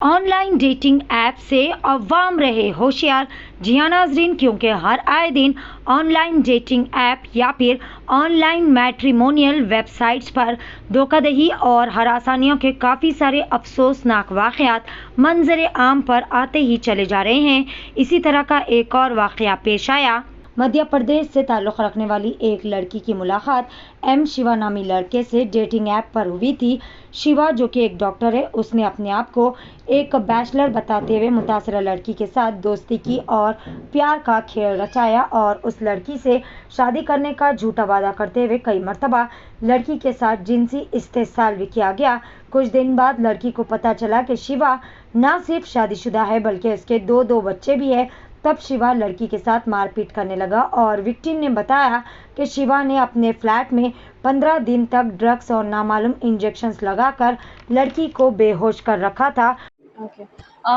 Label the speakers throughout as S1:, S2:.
S1: Online dating app से अवाम रहे होशियार। जी हाँ नाजरीन, क्योंकि हर आए दिन ऑनलाइन डेटिंग ऐप या फिर ऑनलाइन मैट्रिमोनियल वेबसाइट्स पर धोखाधड़ी और हरासानियों के काफ़ी सारे अफसोसनाक वाक़यात मंजर आम पर आते ही चले जा रहे हैं। इसी तरह का एक और वाक़या पेश आया। मध्य प्रदेश से ताल्लुक़ रखने वाली एक लड़की की मुलाकात एम शिवा नामी लड़के से डेटिंग ऐप पर हुई थी। शिवा, जो कि एक डॉक्टर है, उसने अपने आप को एक बैचलर बताते हुए मुतासरा लड़की के साथ दोस्ती की और प्यार का खेल रचाया और उस लड़की से शादी करने का झूठा वादा करते हुए कई मरतबा लड़की के साथ जिनसी इस्तेसाल भी किया गया। कुछ दिन बाद लड़की को पता चला कि शिवा न सिर्फ शादीशुदा है बल्कि उसके दो बच्चे भी हैं। तब शिवा लड़की के साथ मारपीट करने लगा और विक्टिम ने बताया कि शिवा ने अपने फ्लैट में 15 दिन तक ड्रग्स और नामालूम इंजेक्शंस लगाकर लड़की को बेहोश कर रखा था।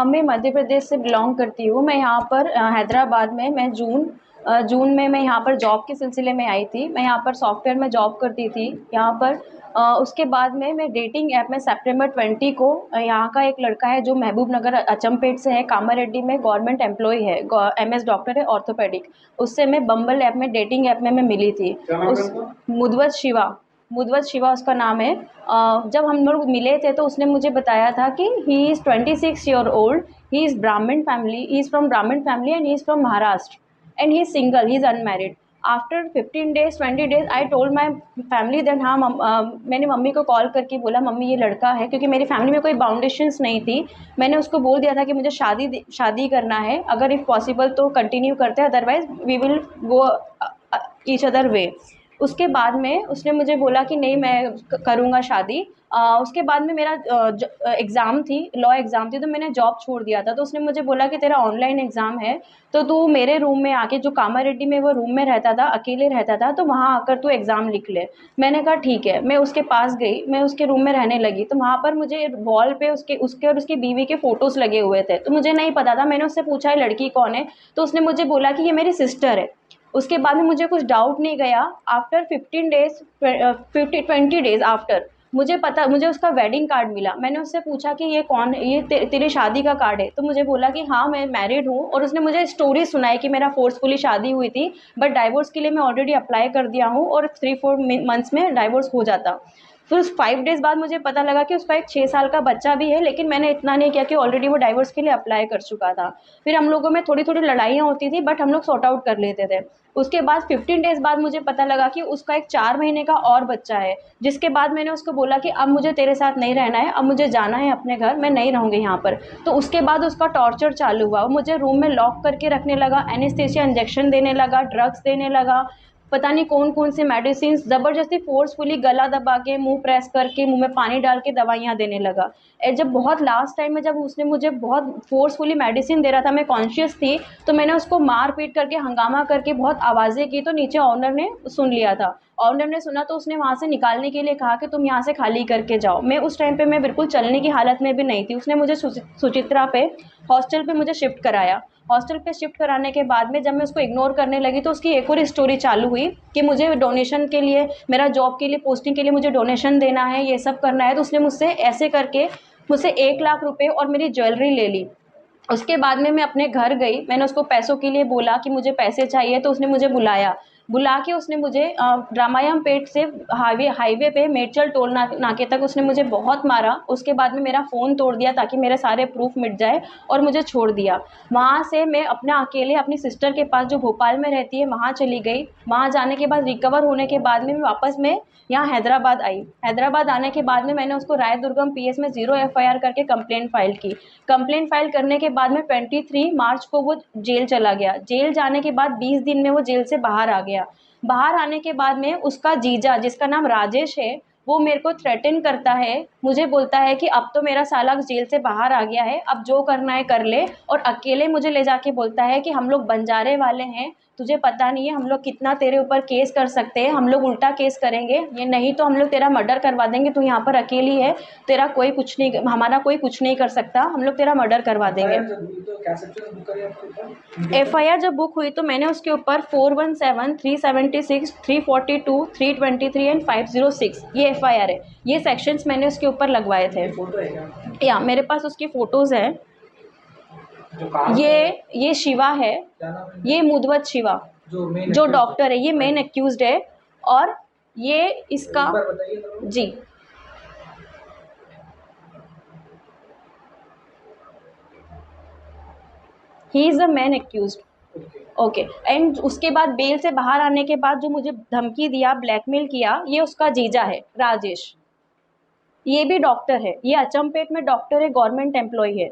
S2: मैं मध्य प्रदेश से बिलोंग करती हूँ। मैं यहाँ पर हैदराबाद में मैं जून में मैं यहाँ पर जॉब के सिलसिले में आई थी। मैं यहाँ पर सॉफ्टवेयर में जॉब करती थी यहाँ पर। उसके बाद में मैं डेटिंग ऐप में सितंबर 20 को यहाँ का एक लड़का है जो महबूब नगर अचमपेट से है, कामारेड्डी में गवर्नमेंट एम्प्लॉय है, MS डॉक्टर है ऑर्थोपेडिक। उससे मैं बम्बल ऐप में डेटिंग ऐप में मैं मिली थी। उस मुदवत शिवा उसका नाम है। जब हम लोग मिले थे तो उसने मुझे बताया था कि he is 26 year old, he is Brahmin family, he is from Brahmin family and he is from Maharashtra and he is single, he is unmarried. After 15 days 20 days I told my family then. हाँ, मैंने मम्मी को call करके बोला mummy ये लड़का है, क्योंकि मेरी फैमिली में कोई बाउंडेशंस नहीं थी। मैंने उसको बोल दिया था कि मुझे शादी करना है, अगर इफ़ पॉसिबल तो कंटिन्यू करते हैं, otherwise we will go each other way. उसके बाद में उसने मुझे बोला कि नहीं मैं करूँगा शादी। उसके बाद में मेरा एग्ज़ाम थी, लॉ एग्ज़ाम थी, तो मैंने जॉब छोड़ दिया था। तो उसने मुझे बोला कि तेरा ऑनलाइन एग्ज़ाम है तो तू मेरे रूम में आके, जो कामारेड्डी में वो रूम में रहता था, अकेले रहता था, तो वहाँ आकर तू एग्ज़ाम लिख ले। मैंने कहा ठीक है। मैं उसके पास गई, मैं उसके रूम में रहने लगी। तो वहाँ पर मुझे वॉल पे उसके और उसकी बीवी के फ़ोटोज़ लगे हुए थे। तो मुझे नहीं पता था। मैंने उससे पूछा ये लड़की कौन है? तो उसने मुझे बोला कि ये मेरी सिस्टर है। उसके बाद में मुझे कुछ डाउट नहीं गया। आफ्टर 20 डेज़ आफ्टर मुझे उसका वेडिंग कार्ड मिला। मैंने उससे पूछा कि ये कौन है, ये तेरी शादी का कार्ड है? तो मुझे बोला कि हाँ मैं मैरिड हूँ। और उसने मुझे स्टोरी सुनाई कि मेरा फोर्सफुली शादी हुई थी, बट डाइवोर्स के लिए मैं ऑलरेडी अप्लाई कर दिया हूँ और 3-4 मंथ्स में डाइवोर्स हो जाता। फिर उस 5 डेज़ बाद मुझे पता लगा कि उसका एक 6 साल का बच्चा भी है, लेकिन मैंने इतना नहीं किया कि ऑलरेडी वो डाइवोर्स के लिए अप्लाई कर चुका था। फिर हम लोगों में थोड़ी-थोड़ी लड़ाइयाँ होती थी, बट हम लोग सॉर्ट आउट कर लेते थे। उसके बाद 15 डेज़ बाद मुझे पता लगा कि उसका एक 4 महीने का और बच्चा है, जिसके बाद मैंने उसको बोला कि अब मुझे तेरे साथ नहीं रहना है, अब मुझे जाना है अपने घर, मैं नहीं रहूँगी यहाँ पर। तो उसके बाद उसका टॉर्चर चालू हुआ। वो मुझे रूम में लॉक करके रखने लगा, एनेस्थीसिया इंजेक्शन देने लगा, ड्रग्स देने लगा, पता नहीं कौन-कौन से मेडिसिन्स ज़बरदस्ती फ़ोर्सफुली गला दबा के, मुँह प्रेस करके, मुँह में पानी डाल के दवाइयाँ देने लगा। जब बहुत लास्ट टाइम में जब उसने मुझे बहुत फ़ोर्सफुली मेडिसिन दे रहा था, मैं कॉन्शियस थी, तो मैंने उसको मार-पीट करके, हंगामा करके बहुत आवाज़ें की, तो नीचे ओनर ने सुन लिया था। ओनर ने सुना तो उसने वहाँ से निकालने के लिए कहा कि तुम यहाँ से खाली करके जाओ। मैं उस टाइम पे मैं बिल्कुल चलने की हालत में भी नहीं थी। उसने मुझे सुचित्रा पे हॉस्टल पे मुझे शिफ्ट कराया। हॉस्टल पे शिफ्ट कराने के बाद में जब मैं उसको इग्नोर करने लगी तो उसकी एक और स्टोरी चालू हुई कि मुझे डोनेशन के लिए, मेरा जॉब के लिए, पोस्टिंग के लिए मुझे डोनेशन देना है, ये सब करना है। तो उसने मुझसे ऐसे करके मुझसे 1 लाख रुपए और मेरी ज्वेलरी ले ली। उसके बाद में मैं अपने घर गई, मैंने उसको पैसों के लिए बोला कि मुझे पैसे चाहिए, तो उसने मुझे बुला के उसने मुझे रामायण पेट से हाईवे पे मेडचल टोल नाके तक उसने मुझे बहुत मारा। उसके बाद में मेरा फ़ोन तोड़ दिया ताकि मेरे सारे प्रूफ मिट जाए और मुझे छोड़ दिया। वहाँ से मैं अपना अकेले अपनी सिस्टर के पास जो भोपाल में रहती है वहाँ चली गई। वहाँ जाने के बाद रिकवर होने के बाद में वापस मैं यहाँ हैदराबाद आई। हैदराबाद आने के बाद में मैंने उसको राय दुर्गम PS में 0 FIR करके कंप्लेंट फ़ाइल की। कंप्लेंट फ़ाइल करने के बाद में 23 मार्च को वो जेल चला गया। जेल जाने के बाद 20 दिन में वो जेल से बाहर आ गया। बाहर आने के बाद में उसका जीजा, जिसका नाम राजेश है, वो मेरे को थ्रेटन करता है। मुझे बोलता है कि अब तो मेरा साला जेल से बाहर आ गया है, अब जो करना है कर ले। और अकेले मुझे ले जाके बोलता है कि हम लोग बंजारे वाले हैं, तुझे पता नहीं है हम लोग कितना तेरे ऊपर केस कर सकते हैं, हम लोग उल्टा केस करेंगे, ये नहीं तो हम लोग तेरा मर्डर करवा देंगे, तू यहाँ पर अकेली है, तेरा कोई कुछ नहीं, हमारा कोई कुछ नहीं कर सकता, हम लोग तेरा मर्डर करवा देंगे। FIR जब बुक हुई तो मैंने उसके ऊपर 417, 376, 342, 323 एंड 506 ये FIR है। ये सेक्शंस मैंने उसके ऊपर लगवाए थे।
S3: फोटो है क्या?
S2: या मेरे पास उसकी फ़ोटोज़ हैं।
S3: जो कार
S2: ये शिवा है,
S3: क्या नाम है?
S2: ये मुदवत शिवा
S3: जो मेन
S2: जो डॉक्टर है, ये मेन एक्यूज्ड है। और ये इसका
S3: एक बार बताइए तो।
S2: जी, he is the main accused. Okay. And उसके बाद बेल से बाहर आने के बाद जो मुझे धमकी दिया, ब्लैकमेल किया, ये उसका जीजा है राजेश। ये भी डॉक्टर है, ये अचमपेट में डॉक्टर है, गवर्नमेंट एम्प्लॉय है।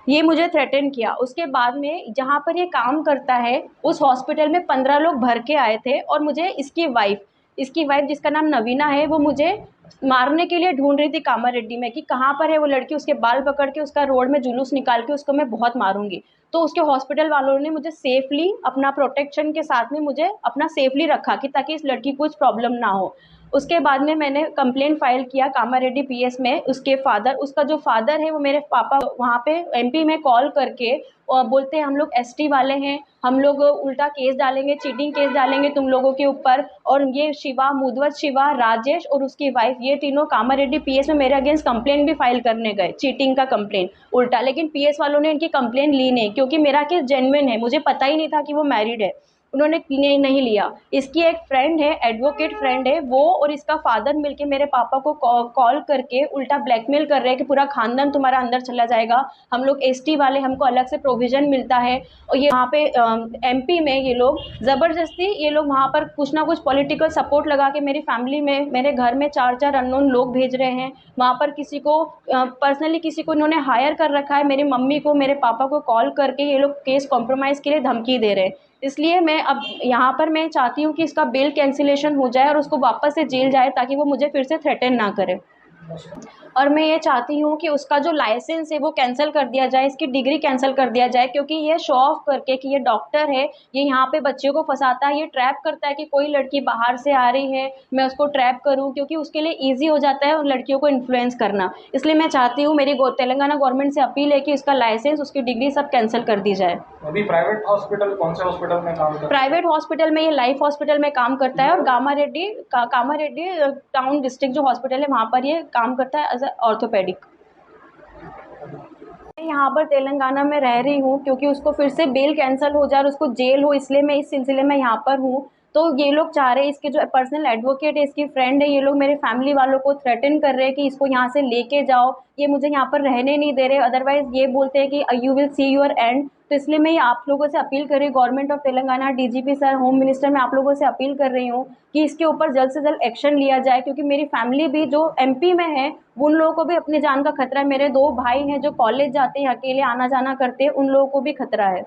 S2: ये मुझे थ्रेटन किया। उसके बाद में जहाँ पर ये काम करता है उस हॉस्पिटल में 15 लोग भर के आए थे और मुझे इसकी वाइफ जिसका नाम नवीना है, वो मुझे मारने के लिए ढूंढ रही थी कामारेड्डी में कि कहाँ पर है वो लड़की, उसके बाल पकड़ के उसका रोड में जुलूस निकाल के उसको मैं बहुत मारूंगी। तो उसके हॉस्पिटल वालों ने मुझे सेफली अपना प्रोटेक्शन के साथ में मुझे अपना सेफली रखा कि ताकि इस लड़की को कुछ प्रॉब्लम ना हो। उसके बाद में मैंने कंप्लेंट फाइल किया कामारेड्डी पीएस में। उसका जो फादर है वो मेरे पापा वहाँ पे एमपी में कॉल करके बोलते हैं हम लोग एसटी वाले हैं, हम लोग उल्टा केस डालेंगे, चीटिंग केस डालेंगे तुम लोगों के ऊपर। और ये शिवा, मुदवत शिवा, राजेश और उसकी वाइफ, ये तीनों कामारेड्डी पीएस में मेरे अगेंस्ट कंप्लेंट भी फाइल करने गए, चीटिंग का कंप्लेंट उल्टा। लेकिन पीएस वालों ने इनकी कंप्लेंट ली नहीं क्योंकि मेरा केस जेन्युइन है, मुझे पता ही नहीं था कि वो मैरिड है, उन्होंने नहीं लिया। इसकी एक फ्रेंड है, एडवोकेट फ्रेंड है, वो और इसका फादर मिलके मेरे पापा को कॉल करके उल्टा ब्लैकमेल कर रहे हैं कि पूरा खानदान तुम्हारा अंदर चला जाएगा, हम लोग एसटी वाले, हमको अलग से प्रोविज़न मिलता है। और ये वहाँ पे एमपी में ये लोग ज़बरदस्ती, ये लोग वहाँ पर कुछ ना कुछ पॉलिटिकल सपोर्ट लगा के मेरी फैमिली में, मेरे घर में 4 अननोन लोग भेज रहे हैं। वहाँ पर किसी को पर्सनली किसी को इन्होंने हायर कर रखा है, मेरी मम्मी को, मेरे पापा को कॉल करके ये लोग केस कॉम्प्रोमाइज़ के लिए धमकी दे रहे हैं। इसलिए मैं अब यहाँ पर मैं चाहती हूँ कि इसका बेल कैंसिलेशन हो जाए और उसको वापस से जेल जाए ताकि वो मुझे फिर से थ्रेटन ना करे। और मैं ये चाहती हूँ कि उसका जो लाइसेंस है वो कैंसिल कर दिया जाए, इसकी डिग्री कैंसिल कर दिया जाए, क्योंकि ये शो ऑफ करके कि ये डॉक्टर है, ये यहाँ पे बच्चों को फंसाता है, ये ट्रैप करता है कि कोई लड़की बाहर से आ रही है मैं उसको ट्रैप करूँ, क्योंकि उसके लिए ईजी हो जाता है उन लड़कियों को इन्फ्लुएंस करना। इसलिए मैं चाहती हूँ, मेरी तेलंगाना गवर्नमेंट से अपील है कि उसका लाइसेंस, उसकी डिग्री सब कैंसिल कर दी जाए।
S3: अभी प्राइवेट हॉस्पिटल, कौन से हॉस्पिटल में काम करता है?
S2: प्राइवेट हॉस्पिटल में, ये लाइफ हॉस्पिटल में काम करता है और कामारेड्डी टाउन डिस्ट्रिक्ट जो हॉस्पिटल है वहाँ पर ये काम करता है एज ए ऑर्थोपेडिक। मैं यहाँ पर तेलंगाना में रह रही हूँ क्योंकि उसको फिर से बेल कैंसिल हो जाए और उसको जेल हो, इसलिए मैं इस सिलसिले में यहाँ पर हूँ। तो ये लोग चाह रहे हैं, इसके जो पर्सनल एडवोकेट है, इसकी फ्रेंड है, ये लोग मेरे फैमिली वालों को थ्रेटन कर रहे हैं कि इसको यहाँ से लेके जाओ, ये मुझे यहाँ पर रहने नहीं दे रहे, अदरवाइज़ ये बोलते हैं कि you will see your and. तो इसलिए मैं ये आप लोगों से अपील कर रही हूँ, government of Telangana, DGP sir, home minister, मैं आप लोगों से अपील कर रही हूँ कि इसके ऊपर जल्द से जल्द एक्शन लिया जाए, क्योंकि मेरी फैमिली भी जो एमपी में है उन लोगों को भी अपनी जान का खतरा है। मेरे 2 भाई हैं जो कॉलेज जाते हैं, अकेले आना जाना करते हैं, उन लोगों को भी खतरा है।